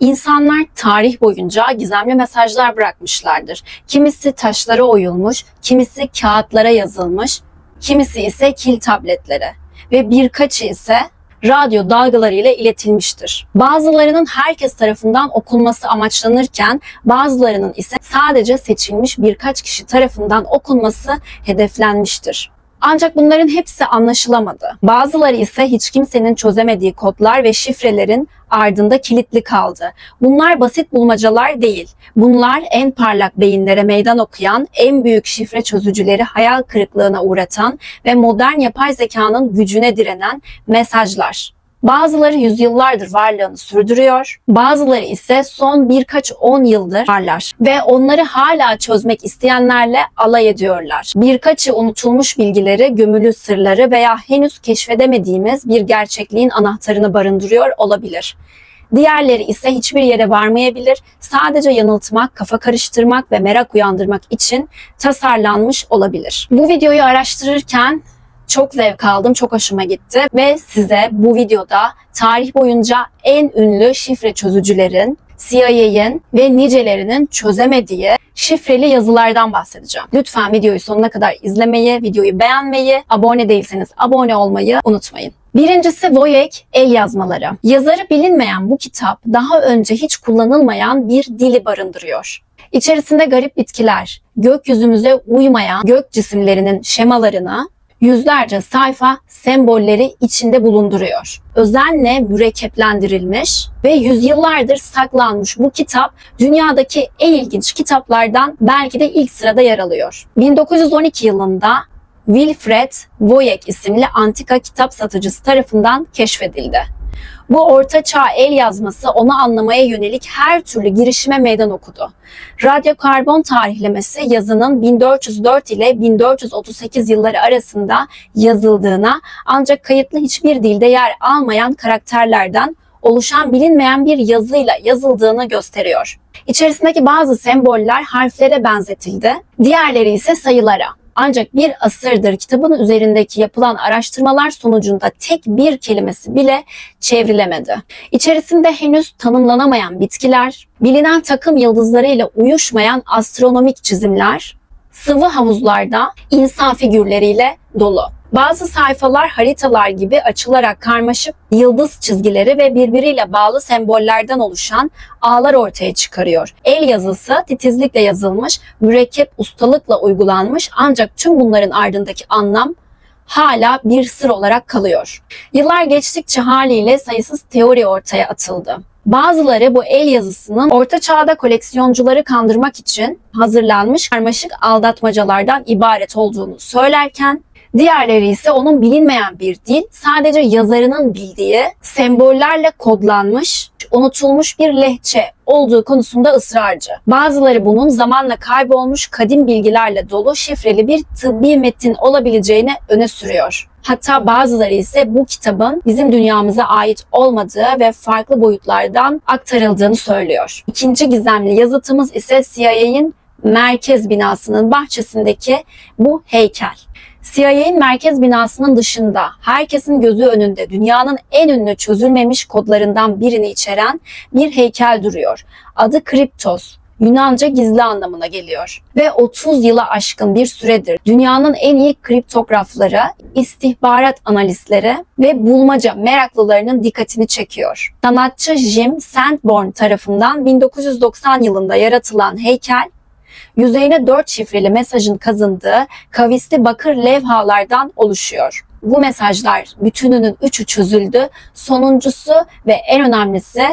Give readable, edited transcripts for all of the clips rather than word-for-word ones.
İnsanlar tarih boyunca gizemli mesajlar bırakmışlardır. Kimisi taşlara oyulmuş, kimisi kağıtlara yazılmış, kimisi ise kil tabletlere ve birkaçı ise radyo dalgaları ile iletilmiştir. Bazılarının herkes tarafından okunması amaçlanırken bazılarının ise sadece seçilmiş birkaç kişi tarafından okunması hedeflenmiştir. Ancak bunların hepsi anlaşılamadı. Bazıları ise hiç kimsenin çözemediği kodlar ve şifrelerin ardında kilitli kaldı. Bunlar basit bulmacalar değil. Bunlar en parlak beyinlere meydan okuyan, en büyük şifre çözücüleri hayal kırıklığına uğratan ve modern yapay zekanın gücüne direnen mesajlar. Bazıları yüzyıllardır varlığını sürdürüyor, bazıları ise son birkaç 10 yıldır varlar ve onları hala çözmek isteyenlerle alay ediyorlar. Birkaçı unutulmuş bilgileri, gömülü sırları veya henüz keşfedemediğimiz bir gerçekliğin anahtarını barındırıyor olabilir. Diğerleri ise hiçbir yere varmayabilir, sadece yanıltmak, kafa karıştırmak ve merak uyandırmak için tasarlanmış olabilir. Bu videoyu araştırırken çok zevk aldım, çok hoşuma gitti ve size bu videoda tarih boyunca en ünlü şifre çözücülerin, CIA'in ve nicelerinin çözemediği şifreli yazılardan bahsedeceğim. Lütfen videoyu sonuna kadar izlemeyi, videoyu beğenmeyi, abone değilseniz abone olmayı unutmayın. Birincisi Wojek el yazmaları. Yazarı bilinmeyen bu kitap daha önce hiç kullanılmayan bir dili barındırıyor. İçerisinde garip bitkiler, gökyüzümüze uymayan gök cisimlerinin şemalarını, yüzlerce sayfa sembolleri içinde bulunduruyor. Özenle mürekkeplendirilmiş ve yüzyıllardır saklanmış bu kitap dünyadaki en ilginç kitaplardan belki de ilk sırada yer alıyor. 1912 yılında Wilfred Wojek isimli antika kitap satıcısı tarafından keşfedildi. Bu ortaçağ el yazması onu anlamaya yönelik her türlü girişime meydan okudu. Radyokarbon tarihlemesi yazının 1404 ile 1438 yılları arasında yazıldığına ancak kayıtlı hiçbir dilde yer almayan karakterlerden oluşan bilinmeyen bir yazıyla yazıldığını gösteriyor. İçerisindeki bazı semboller harflere benzetildi, diğerleri ise sayılara. Ancak bir asırdır kitabın üzerindeki yapılan araştırmalar sonucunda tek bir kelimesi bile çevrilemedi. İçerisinde henüz tanımlanamayan bitkiler, bilinen takım yıldızlarıyla uyuşmayan astronomik çizimler, sıvı havuzlarda insan figürleriyle dolu. Bazı sayfalar haritalar gibi açılarak karmaşık yıldız çizgileri ve birbiriyle bağlı sembollerden oluşan ağlar ortaya çıkarıyor. El yazısı titizlikle yazılmış, mürekkep ustalıkla uygulanmış ancak tüm bunların ardındaki anlam hala bir sır olarak kalıyor. Yıllar geçtikçe haliyle sayısız teori ortaya atıldı. Bazıları bu el yazısının Orta Çağ'da koleksiyoncuları kandırmak için hazırlanmış karmaşık aldatmacalardan ibaret olduğunu söylerken, diğerleri ise onun bilinmeyen bir dil, sadece yazarının bildiği sembollerle kodlanmış, unutulmuş bir lehçe olduğu konusunda ısrarcı. Bazıları bunun zamanla kaybolmuş kadim bilgilerle dolu şifreli bir tıbbi metin olabileceğini öne sürüyor. Hatta bazıları ise bu kitabın bizim dünyamıza ait olmadığı ve farklı boyutlardan aktarıldığını söylüyor. İkinci gizemli yazıtımız ise CIA'in merkez binasının bahçesindeki bu heykel. CIA'in merkez binasının dışında herkesin gözü önünde dünyanın en ünlü çözülmemiş kodlarından birini içeren bir heykel duruyor. Adı Kriptos. Yunanca gizli anlamına geliyor. Ve 30 yıla aşkın bir süredir dünyanın en iyi kriptografları, istihbarat analistleri ve bulmaca meraklılarının dikkatini çekiyor. Sanatçı Jim Sanborn tarafından 1990 yılında yaratılan heykel, yüzeyine 4 şifreli mesajın kazındığı kavisli bakır levhalardan oluşuyor. Bu mesajlar bütününün 3'ü çözüldü, sonuncusu ve en önemlisi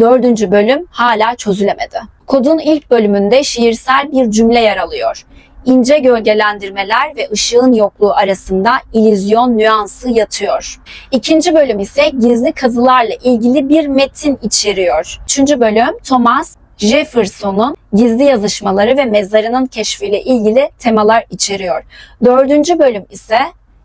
4. bölüm hala çözülemedi. Kodun ilk bölümünde şiirsel bir cümle yer alıyor. İnce gölgelendirmeler ve ışığın yokluğu arasında illüzyon nüansı yatıyor. İkinci bölüm ise gizli kazılarla ilgili bir metin içeriyor. Üçüncü bölüm Thomas Jefferson'un gizli yazışmaları ve mezarının keşfiyle ilgili temalar içeriyor. Dördüncü bölüm ise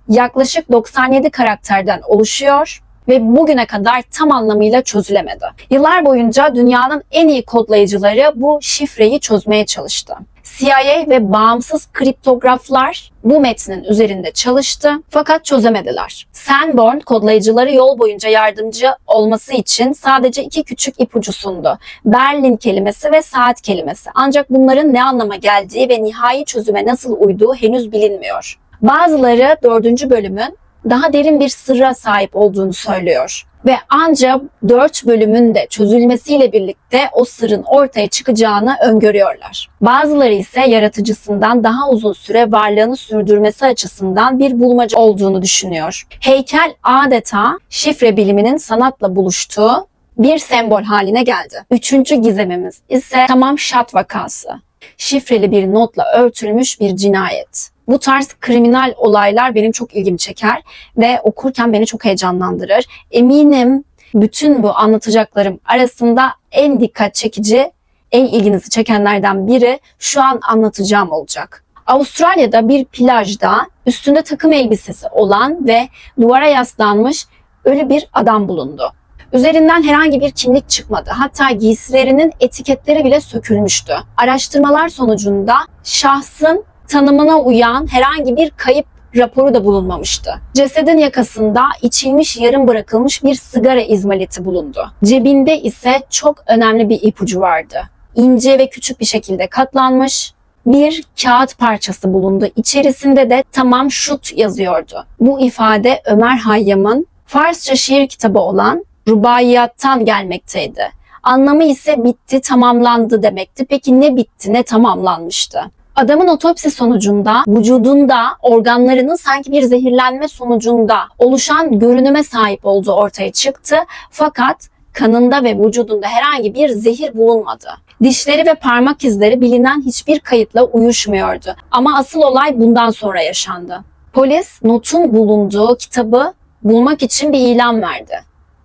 yaklaşık 97 karakterden oluşuyor ve bugüne kadar tam anlamıyla çözülemedi. Yıllar boyunca dünyanın en iyi kodlayıcıları bu şifreyi çözmeye çalıştı. CIA ve bağımsız kriptograflar bu metnin üzerinde çalıştı fakat çözemediler. Sanborn kodlayıcıları yol boyunca yardımcı olması için sadece 2 küçük ipucu sundu. Berlin kelimesi ve saat kelimesi. Ancak bunların ne anlama geldiği ve nihai çözüme nasıl uyduğu henüz bilinmiyor. Bazıları 4. bölümün daha derin bir sırra sahip olduğunu söylüyor. Ve ancak 4 bölümün de çözülmesiyle birlikte o sırrın ortaya çıkacağını öngörüyorlar. Bazıları ise yaratıcısından daha uzun süre varlığını sürdürmesi açısından bir bulmaca olduğunu düşünüyor. Heykel adeta şifre biliminin sanatla buluştuğu bir sembol haline geldi. 3. gizemimiz ise Tamam Şat vakası. Şifreli bir notla örtülmüş bir cinayet. Bu tarz kriminal olaylar benim çok ilgimi çeker ve okurken beni çok heyecanlandırır. Eminim bütün bu anlatacaklarım arasında en dikkat çekici, en ilginizi çekenlerden biri şu an anlatacağım olacak. Avustralya'da bir plajda üstünde takım elbisesi olan ve duvara yaslanmış ölü bir adam bulundu. Üzerinden herhangi bir kimlik çıkmadı. Hatta giysilerinin etiketleri bile sökülmüştü. Araştırmalar sonucunda şahsın tanımına uyan herhangi bir kayıp raporu da bulunmamıştı. Cesedin yakasında içilmiş yarım bırakılmış bir sigara izmariti bulundu. Cebinde ise çok önemli bir ipucu vardı. İnce ve küçük bir şekilde katlanmış bir kağıt parçası bulundu. İçerisinde de Tamam Şut yazıyordu. Bu ifade Ömer Hayyam'ın Farsça şiir kitabı olan Rubaiyattan gelmekteydi. Anlamı ise bitti, tamamlandı demekti. Peki ne bitti, ne tamamlanmıştı? Adamın otopsi sonucunda vücudunda organlarının sanki bir zehirlenme sonucunda oluşan görünüme sahip olduğu ortaya çıktı. Fakat kanında ve vücudunda herhangi bir zehir bulunmadı. Dişleri ve parmak izleri bilinen hiçbir kayıtla uyuşmuyordu. Ama asıl olay bundan sonra yaşandı. Polis notun bulunduğu kitabı bulmak için bir ilan verdi.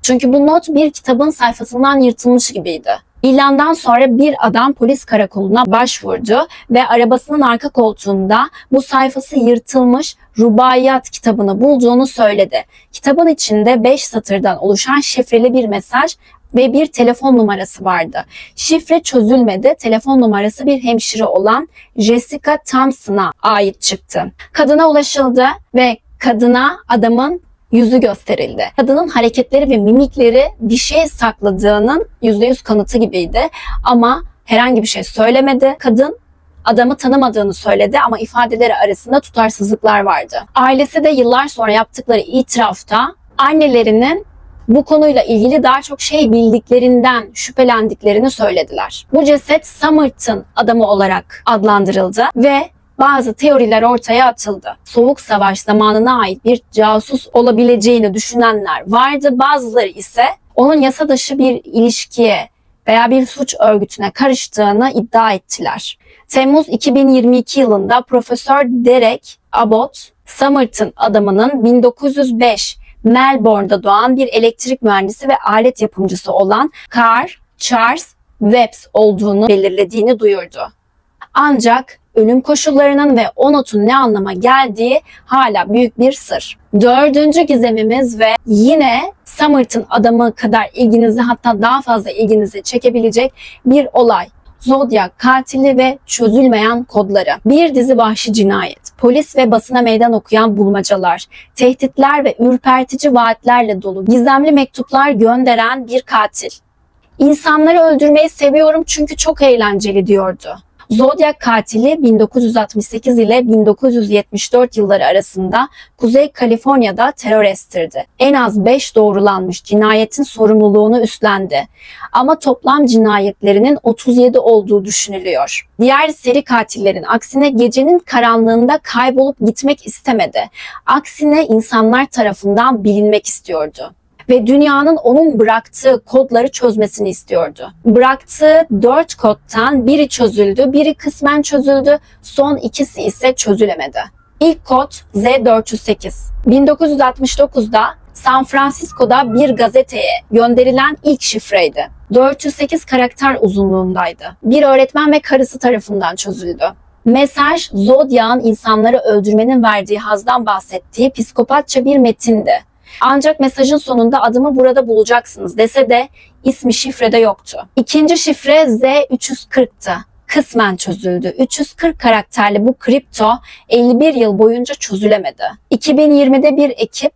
Çünkü bu not bir kitabın sayfasından yırtılmış gibiydi. İlandan sonra bir adam polis karakoluna başvurdu ve arabasının arka koltuğunda bu sayfası yırtılmış Rubaiyat kitabını bulduğunu söyledi. Kitabın içinde 5 satırdan oluşan şifreli bir mesaj ve bir telefon numarası vardı. Şifre çözülmedi. Telefon numarası bir hemşire olan Jessica Thompson'a ait çıktı. Kadına ulaşıldı ve kadına adamın yüzü gösterildi. Kadının hareketleri ve mimikleri bir şey sakladığının %100 kanıtı gibiydi. Ama herhangi bir şey söylemedi. Kadın adamı tanımadığını söyledi ama ifadeleri arasında tutarsızlıklar vardı. Ailesi de yıllar sonra yaptıkları itirafta annelerinin bu konuyla ilgili daha çok şey bildiklerinden şüphelendiklerini söylediler. Bu ceset Somerton adamı olarak adlandırıldı ve bazı teoriler ortaya atıldı. Soğuk Savaş zamanına ait bir casus olabileceğini düşünenler vardı. Bazıları ise onun yasa dışı bir ilişkiye veya bir suç örgütüne karıştığını iddia ettiler. Temmuz 2022 yılında Profesör Derek Abbott, Somerton adamının 1905 Melbourne'da doğan bir elektrik mühendisi ve alet yapımcısı olan Carl Charles Webbs olduğunu belirlediğini duyurdu. Ancak ölüm koşullarının ve o notun ne anlama geldiği hala büyük bir sır. 4. gizemimiz ve yine Somerton adamı kadar ilginizi, hatta daha fazla ilginizi çekebilecek bir olay. Zodyak katili ve çözülmeyen kodları. Bir dizi vahşi cinayet, polis ve basına meydan okuyan bulmacalar, tehditler ve ürpertici vaatlerle dolu gizemli mektuplar gönderen bir katil. İnsanları öldürmeyi seviyorum çünkü çok eğlenceli diyordu. Zodyak katili 1968 ile 1974 yılları arasında Kuzey Kaliforniya'da terör estirdi. En az 5 doğrulanmış cinayetin sorumluluğunu üstlendi. Ama toplam cinayetlerinin 37 olduğu düşünülüyor. Diğer seri katillerin aksine gecenin karanlığında kaybolup gitmek istemedi. Aksine insanlar tarafından bilinmek istiyordu. Ve dünyanın onun bıraktığı kodları çözmesini istiyordu. Bıraktığı 4 kodtan biri çözüldü, biri kısmen çözüldü, son ikisi ise çözülemedi. İlk kod Z408. 1969'da San Francisco'da bir gazeteye gönderilen ilk şifreydi. 408 karakter uzunluğundaydı. Bir öğretmen ve karısı tarafından çözüldü. Mesaj, Zodyak'ın insanları öldürmenin verdiği hazdan bahsettiği psikopatça bir metindi. Ancak mesajın sonunda adımı burada bulacaksınız dese de ismi şifrede yoktu. İkinci şifre Z340'tı. kısmen çözüldü. 340 karakterli bu kripto 51 yıl boyunca çözülemedi. 2020'de bir ekip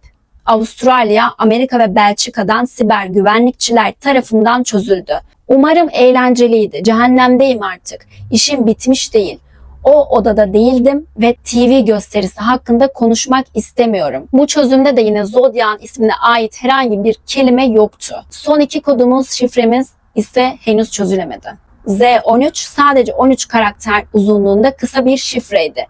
Avustralya, Amerika ve Belçika'dan siber güvenlikçiler tarafından çözüldü. Umarım eğlenceliydi. Cehennemdeyim artık. İşim bitmiş değil. O odada değildim ve TV gösterisi hakkında konuşmak istemiyorum. Bu çözümde de yine Zodiac'ın ismine ait herhangi bir kelime yoktu. Son iki kodumuz, şifremiz ise henüz çözülemedi. Z13 sadece 13 karakter uzunluğunda kısa bir şifreydi.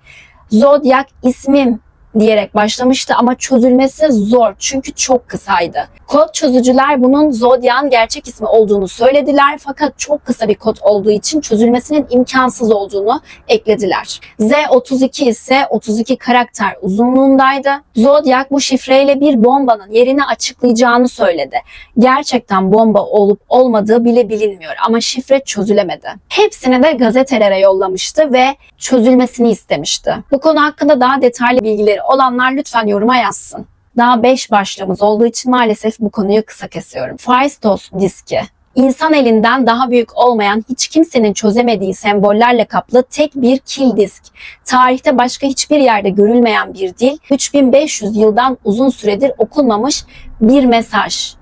Zodiac ismim diyerek başlamıştı ama çözülmesi zor çünkü çok kısaydı. Kod çözücüler bunun Zodiac'ın gerçek ismi olduğunu söylediler fakat çok kısa bir kod olduğu için çözülmesinin imkansız olduğunu eklediler. Z32 ise 32 karakter uzunluğundaydı. Zodiac bu şifreyle bir bombanın yerini açıklayacağını söyledi. Gerçekten bomba olup olmadığı bile bilinmiyor ama şifre çözülemedi. Hepsini de gazetelere yollamıştı ve çözülmesini istemişti. Bu konu hakkında daha detaylı bilgileri olanlar lütfen yoruma yazsın. Daha 5 başlığımız olduğu için maalesef bu konuyu kısa kesiyorum. Faistos diski. İnsan elinden daha büyük olmayan, hiç kimsenin çözemediği sembollerle kaplı tek bir kil disk. Tarihte başka hiçbir yerde görülmeyen bir dil, 3500 yıldan uzun süredir okunmamış bir mesaj.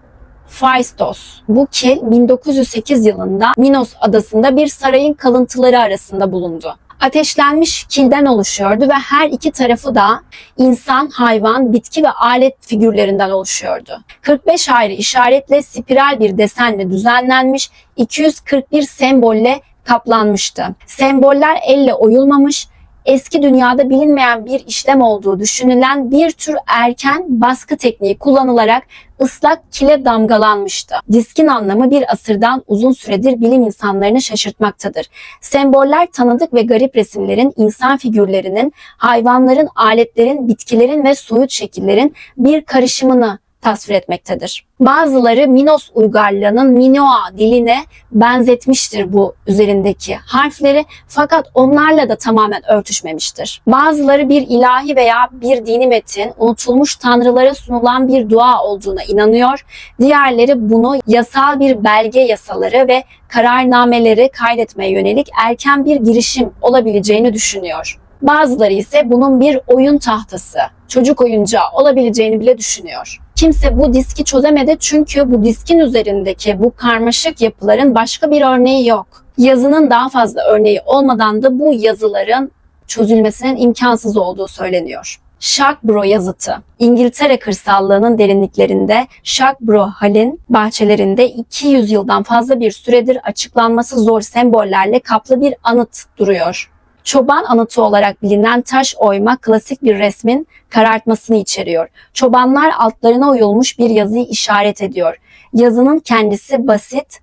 Faistos. Bu kil 1908 yılında Minos adasında bir sarayın kalıntıları arasında bulundu. Ateşlenmiş kilden oluşuyordu ve her iki tarafı da insan, hayvan, bitki ve alet figürlerinden oluşuyordu. 45 ayrı işaretle spiral bir desenle düzenlenmiş, 241 sembolle kaplanmıştı. Semboller elle oyulmamış, eski dünyada bilinmeyen bir işlem olduğu düşünülen bir tür erken baskı tekniği kullanılarak ıslak kile damgalanmıştı. Diskin anlamı bir asırdan uzun süredir bilim insanlarını şaşırtmaktadır. Semboller tanıdık ve garip resimlerin, insan figürlerinin, hayvanların, aletlerin, bitkilerin ve soyut şekillerin bir karışımını tasvir etmektedir. Bazıları Minos uygarlığının Minoa diline benzetmiştir bu üzerindeki harfleri fakat onlarla da tamamen örtüşmemiştir. Bazıları bir ilahi veya bir dini metin, unutulmuş tanrılara sunulan bir dua olduğuna inanıyor. Diğerleri bunu yasal bir belge yasaları ve kararnameleri kaydetmeye yönelik erken bir girişim olabileceğini düşünüyor. Bazıları ise bunun bir oyun tahtası, çocuk oyuncağı olabileceğini bile düşünüyor. Kimse bu diski çözemedi çünkü bu diskin üzerindeki bu karmaşık yapıların başka bir örneği yok. Yazının daha fazla örneği olmadan da bu yazıların çözülmesinin imkansız olduğu söyleniyor. Sharkborough yazıtı. İngiltere kırsallığının derinliklerinde Sharkborough Hall'in bahçelerinde 200 yıldan fazla bir süredir açıklanması zor sembollerle kaplı bir anıt duruyor. Çoban anıtı olarak bilinen taş oyma klasik bir resmin karartmasını içeriyor. Çobanlar altlarına oyulmuş bir yazıyı işaret ediyor. Yazının kendisi basit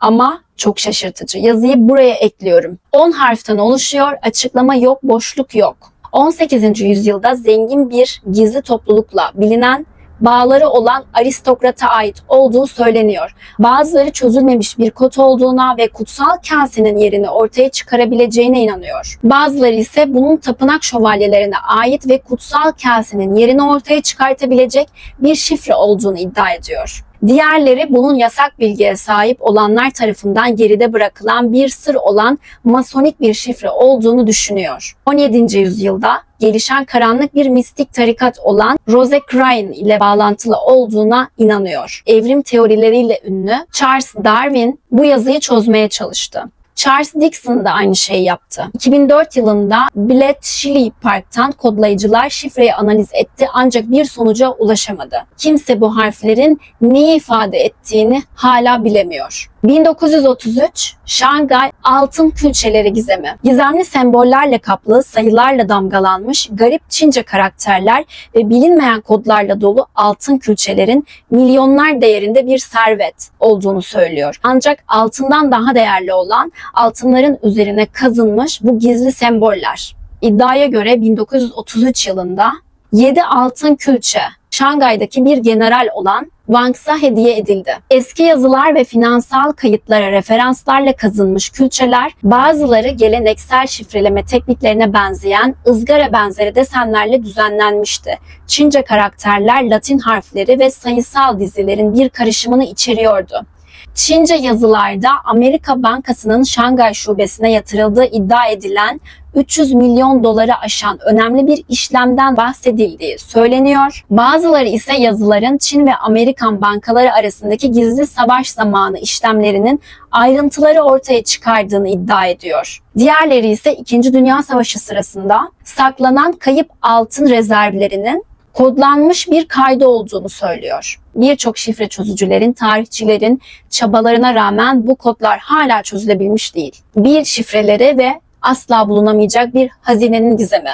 ama çok şaşırtıcı. Yazıyı buraya ekliyorum. 10 harften oluşuyor, açıklama yok, boşluk yok. 18. yüzyılda zengin bir gizli toplulukla bilinen bağları olan aristokrata ait olduğu söyleniyor. Bazıları çözülmemiş bir kod olduğuna ve kutsal kasenin yerini ortaya çıkarabileceğine inanıyor. Bazıları ise bunun tapınak şövalyelerine ait ve kutsal kasenin yerini ortaya çıkartabilecek bir şifre olduğunu iddia ediyor. Diğerleri bunun yasak bilgiye sahip olanlar tarafından geride bırakılan bir sır olan masonik bir şifre olduğunu düşünüyor. 17. yüzyılda gelişen karanlık bir mistik tarikat olan Rosicrucian ile bağlantılı olduğuna inanıyor. Evrim teorileriyle ünlü Charles Darwin bu yazıyı çözmeye çalıştı. Charles Dickson da aynı şeyi yaptı. 2004 yılında Bletchley Park'tan kodlayıcılar şifreyi analiz etti ancak bir sonuca ulaşamadı. Kimse bu harflerin neyi ifade ettiğini hala bilemiyor. 1933 Şangay Altın Külçeleri Gizemi. Gizemli sembollerle kaplı, sayılarla damgalanmış, garip Çince karakterler ve bilinmeyen kodlarla dolu altın külçelerin milyonlar değerinde bir servet olduğunu söylüyor. Ancak altından daha değerli olan altınların üzerine kazınmış bu gizli semboller. İddiaya göre 1933 yılında 7 altın külçe Şangay'daki bir general olan Wangsa hediye edildi. Eski yazılar ve finansal kayıtlara referanslarla kazınmış külçeler, bazıları geleneksel şifreleme tekniklerine benzeyen ızgara benzeri desenlerle düzenlenmişti. Çince karakterler, Latin harfleri ve sayısal dizilerin bir karışımını içeriyordu. Çince yazılarda Amerika Bankası'nın Şangay Şubesi'ne yatırıldığı iddia edilen 300 milyon doları aşan önemli bir işlemden bahsedildiği söyleniyor. Bazıları ise yazıların Çin ve Amerikan bankaları arasındaki gizli savaş zamanı işlemlerinin ayrıntıları ortaya çıkardığını iddia ediyor. Diğerleri ise 2. Dünya Savaşı sırasında saklanan kayıp altın rezervlerinin kodlanmış bir kaydı olduğunu söylüyor. Birçok şifre çözücülerin, tarihçilerin çabalarına rağmen bu kodlar hala çözülebilmiş değil. Bir şifreleri ve asla bulunamayacak bir hazinenin gizemi.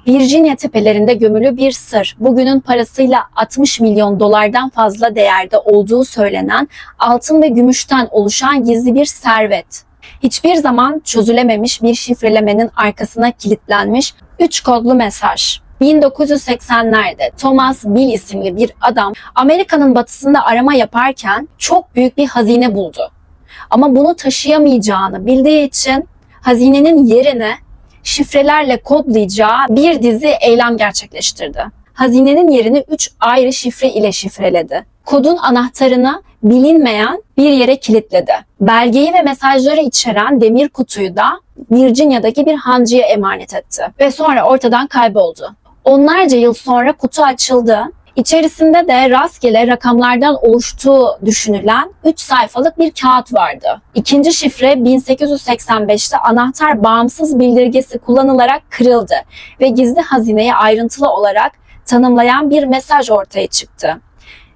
Virginia tepelerinde gömülü bir sır, bugünün parasıyla 60 milyon dolardan fazla değerde olduğu söylenen altın ve gümüşten oluşan gizli bir servet. Hiçbir zaman çözülememiş bir şifrelemenin arkasına kilitlenmiş 3 kodlu mesaj. 1980'lerde Thomas Bill isimli bir adam Amerika'nın batısında arama yaparken çok büyük bir hazine buldu. Ama bunu taşıyamayacağını bildiği için hazinenin yerine şifrelerle kodlayacağı bir dizi eylem gerçekleştirdi. Hazinenin yerini 3 ayrı şifre ile şifreledi. Kodun anahtarını bilinmeyen bir yere kilitledi. Belgeyi ve mesajları içeren demir kutuyu da Virginia'daki bir hancıya emanet etti ve sonra ortadan kayboldu. Onlarca yıl sonra kutu açıldı. İçerisinde de rastgele rakamlardan oluştuğu düşünülen 3 sayfalık bir kağıt vardı. İkinci şifre 1885'te anahtar bağımsız bildirgesi kullanılarak kırıldı ve gizli hazineyi ayrıntılı olarak tanımlayan bir mesaj ortaya çıktı.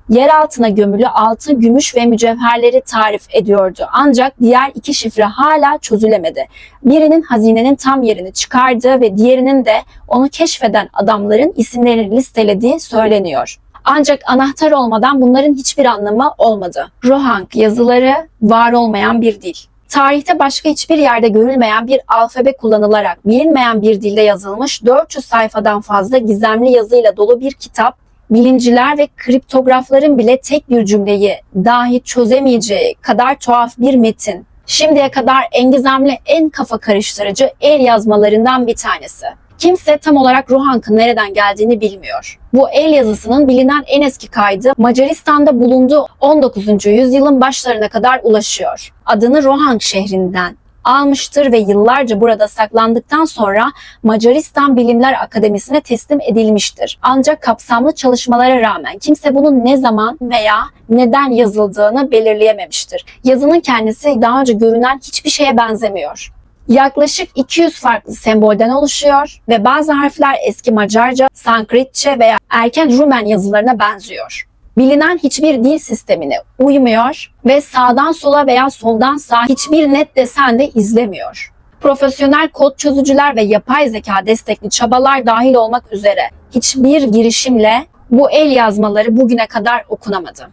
Yer altına gömülü altın, gümüş ve mücevherleri tarif ediyordu. Ancak diğer 2 şifre hala çözülemedi. Birinin hazinenin tam yerini çıkardığı ve diğerinin de onu keşfeden adamların isimlerini listelediği söyleniyor. Ancak anahtar olmadan bunların hiçbir anlamı olmadı. Rohang yazıları var olmayan bir dil. Tarihte başka hiçbir yerde görülmeyen bir alfabe kullanılarak bilinmeyen bir dilde yazılmış 400 sayfadan fazla gizemli yazıyla dolu bir kitap, bilimciler ve kriptografların bile tek bir cümleyi dahi çözemeyeceği kadar tuhaf bir metin. Şimdiye kadar en gizemli, en kafa karıştırıcı el yazmalarından bir tanesi. Kimse tam olarak Rohang'ın nereden geldiğini bilmiyor. Bu el yazısının bilinen en eski kaydı Macaristan'da bulunduğu 19. yüzyılın başlarına kadar ulaşıyor. Adını Rohang şehrinden almıştır ve yıllarca burada saklandıktan sonra Macaristan Bilimler Akademisi'ne teslim edilmiştir. Ancak kapsamlı çalışmalara rağmen kimse bunun ne zaman veya neden yazıldığını belirleyememiştir. Yazının kendisi daha önce görünen hiçbir şeye benzemiyor. Yaklaşık 200 farklı sembolden oluşuyor ve bazı harfler eski Macarca, Sanskritçe veya erken Rumen yazılarına benziyor. Bilinen hiçbir dil sistemine uymuyor ve sağdan sola veya soldan sağa hiçbir net desen de izlemiyor. Profesyonel kod çözücüler ve yapay zeka destekli çabalar dahil olmak üzere hiçbir girişimle bu el yazmaları bugüne kadar okunamadı.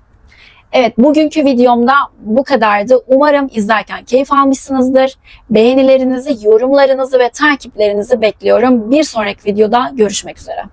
Evet, bugünkü videomda bu kadardı. Umarım izlerken keyif almışsınızdır. Beğenilerinizi, yorumlarınızı ve takiplerinizi bekliyorum. Bir sonraki videoda görüşmek üzere.